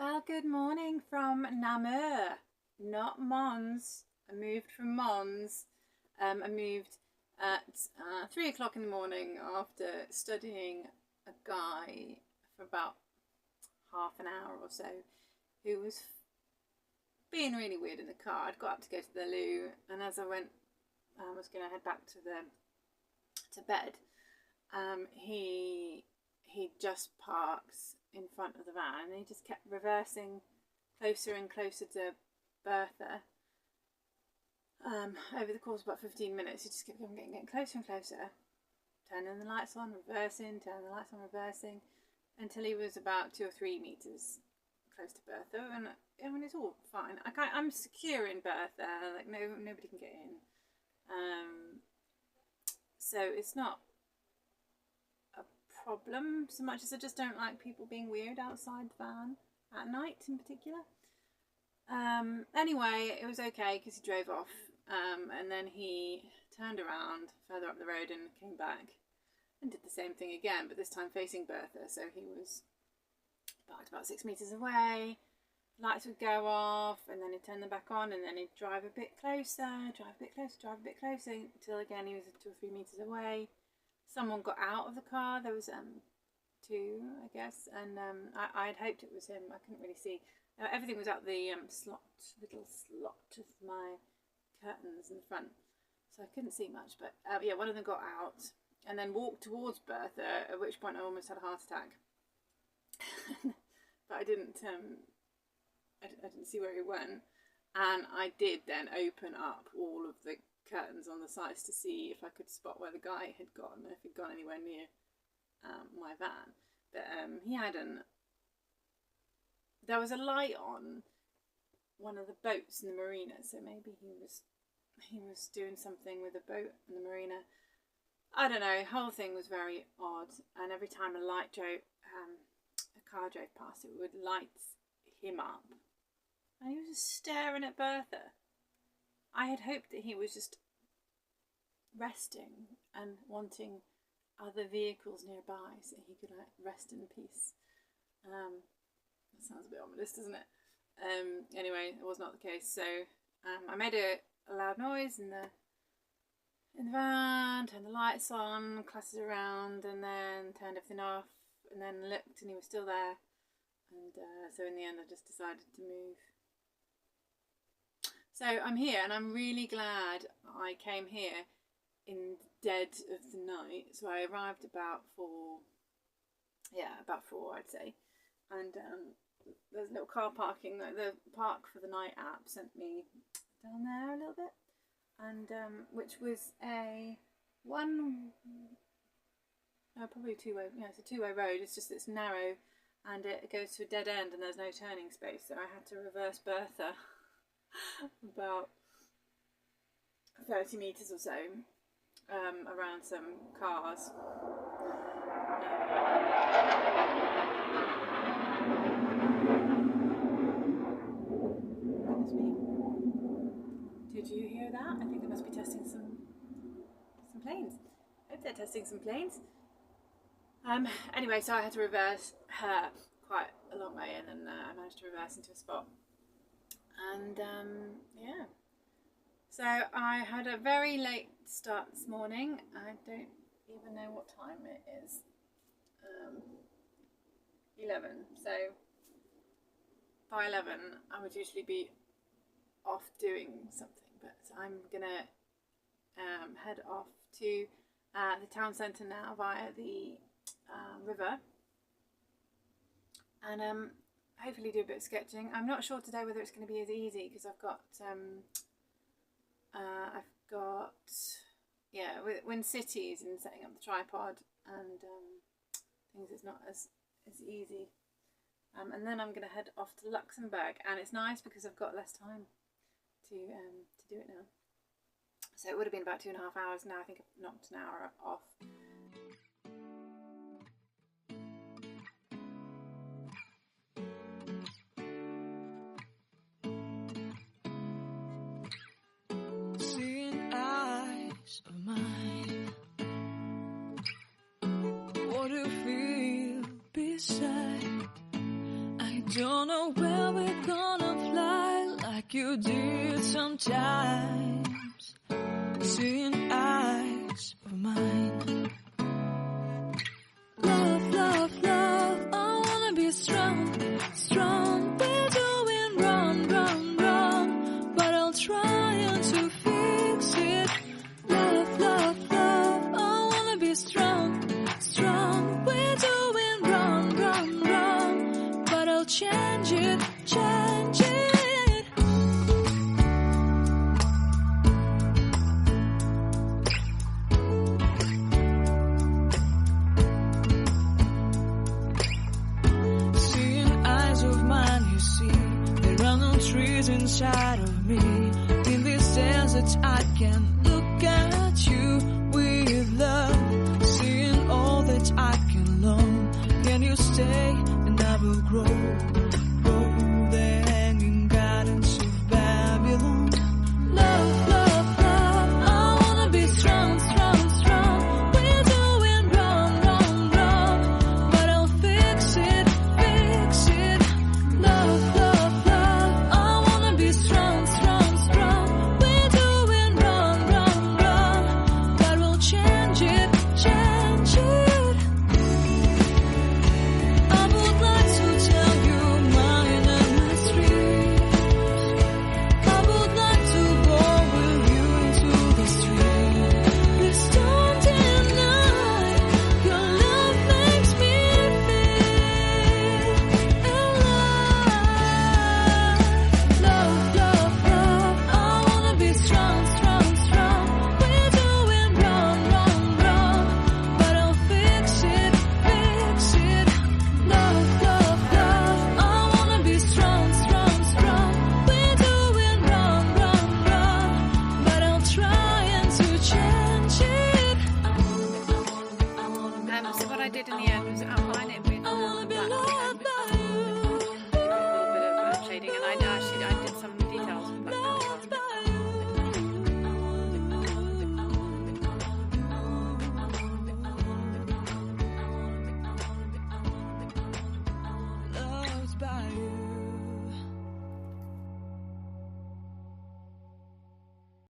Well, good morning from Namur, not Mons. I moved from Mons. I moved at 3 o'clock in the morning after studying a guy for about half an hour or so who was being really weird in the car. I'd got up to go to the loo, and as I went, I was going to head back to bed. He just parks in front of the van, and he just kept reversing closer and closer to Bertha. Over the course of about 15 minutes, he just kept getting closer and closer, turning the lights on, reversing, turning the lights on, reversing, until he was about 2 or 3 meters close to Bertha. And I mean, it's all fine. I'm secure in Bertha, like nobody can get in. So it's not a problem so much as I just don't like people being weird outside the van at night in particular. Anyway, it was okay because he drove off, and then he turned around further up the road and came back and did the same thing again, but this time facing Bertha. So he was parked about 6 meters away. Lights would go off, and then he'd turn them back on, and then he'd drive a bit closer, drive a bit closer, drive a bit closer, until again he was 2 or 3 meters away. Someone got out of the car. There was two, I guess, and I'd hoped it was him. I couldn't really see. Everything was out the little slot of my curtains in the front, so I couldn't see much. But yeah, one of them got out and then walked towards Bertha, at which point I almost had a heart attack. But I didn't see where he went, and I did then open up all of the curtains on the sides to see if I could spot where the guy had gone, if he'd gone anywhere near my van. But he hadn't. There was a light on one of the boats in the marina, so maybe he was doing something with a boat in the marina. I don't know. The whole thing was very odd, and every time a car drove past, it would light him up, and he was just staring at Bertha. I had hoped that he was just resting and wanting other vehicles nearby so he could rest in peace. That sounds a bit ominous, doesn't it? Anyway, it was not the case. So I made a loud noise in the van, turned the lights on, clattered around, and then turned everything off, and then looked, and he was still there. And so in the end, I just decided to move. So I'm here, and I'm really glad I came here in the dead of the night. So I arrived about 4, I'd say. And there's a little car parking. The Park for the Night app sent me down there a little bit, and which was probably two-way. Yeah, it's a two-way road. It's just it's narrow, and it goes to a dead end, and there's no turning space. So I had to reverse Bertha about 30 meters or so around some cars. Goodness me. Did you hear that? I think they must be testing some planes. I hope they're testing some planes. Anyway, so I had to reverse her quite a long way, and then I managed to reverse into a spot. And yeah, so I had a very late start this morning. I don't even know what time it is. 11. So by 11 I would usually be off doing something, but I'm gonna head off to the town centre now via the river, and hopefully do a bit of sketching. I'm not sure today whether it's going to be as easy, because I've got when cities and setting up the tripod and things, it's not as easy. And then I'm going to head off to Luxembourg, and it's nice because I've got less time to do it now. So it would have been about 2.5 hours. Now I think I've knocked an hour off. Of mine, what do you feel beside? I don't know where we're gonna fly like you did sometimes. Seeing eyes of mine. Love, love, love, I wanna be strong, strong. We're doing wrong, wrong, wrong, but I'll try to fix it. Love, love, love, I wanna be strong, strong. We're doing wrong, wrong, wrong, but I'll change it, change it. Trees inside of me. In this desert I can